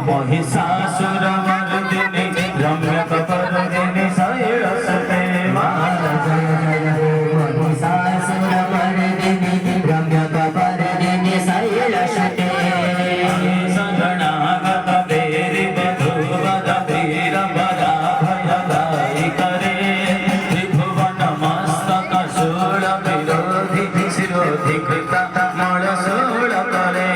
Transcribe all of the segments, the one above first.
महिषासुर मर्दिनी रम्य कपर्दिनी शैलसुते जय जय हे महिषासुर मर्दिनी रम्य कपर्दिनी शैलसुते सगणागत देरि बधूवद वीर बरा भयदायि करे त्रिभुवन मस्तक शूल विरोधि शिरोधि कृत मळ शूल करे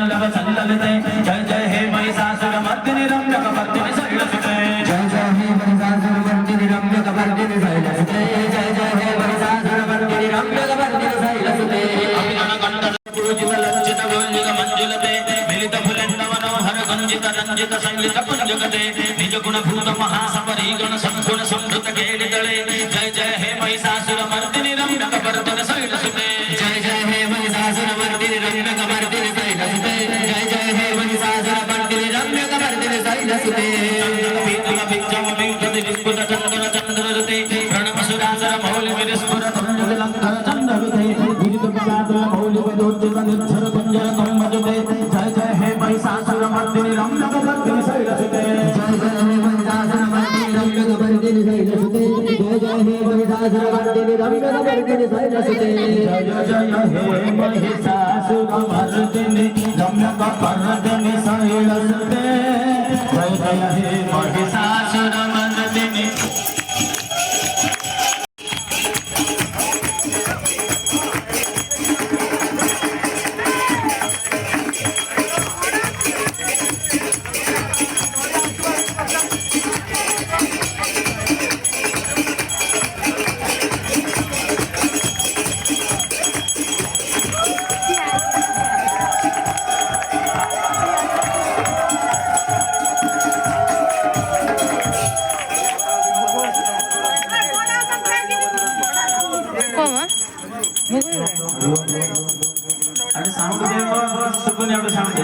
जय जय हे महिषासुर मर्दिनी रम्य कपर्दिनी शैलसुते जय जय हे महिषासुर मर्दिनी रम्य कपर्दिनी शैलसुते जय जय हे महिषासुर मर्दिनी रम्य कपर्दिनी शैलसुते अभिनव कंठ पूजित लज्जित गोलिक मंजुलते मिलित फुलंड मनोहर गंजित रंजित संलित पुंजगते निज गुण भूत महासपरी गण संगुण संभृत केलितले जय जय हे महिषासुर मर्दिनी रम्य कपर्दिनी शैलसुते जय जय हे महिषासुर मर्दिनी रम्य कपर्दिनी शैलसुते जय जय हे महिषासुर मर्दिनी रम्य कपर्दिनी शैलसुते पीतल विजम विंकति विस्फुट चंद्र चंद्ररते प्रणव सुरासर मौलि विस्फुर तुंड लंकर चंद्रविते विदित पदात्र मौलि विदोच्चित निच्छर कुंजर कम्मजुते जय जय हे महिषासुर मर्दिनी रम्य कपर्दिनी शैलसुते जय जय हे महिषासुर मर्दिनी रम्य कपर्दिनी शैलसुते जय जय हे महिषासुर मर्दिनी रम्य कपर्दिनी शैलसुते जय जय हे महिषासुर मर्दिनी रम्य कपर्दिनी शैलसुते जय जय हे महिषासुर मर्दिनी आणि साऊंड सुकून एवढं साऊंड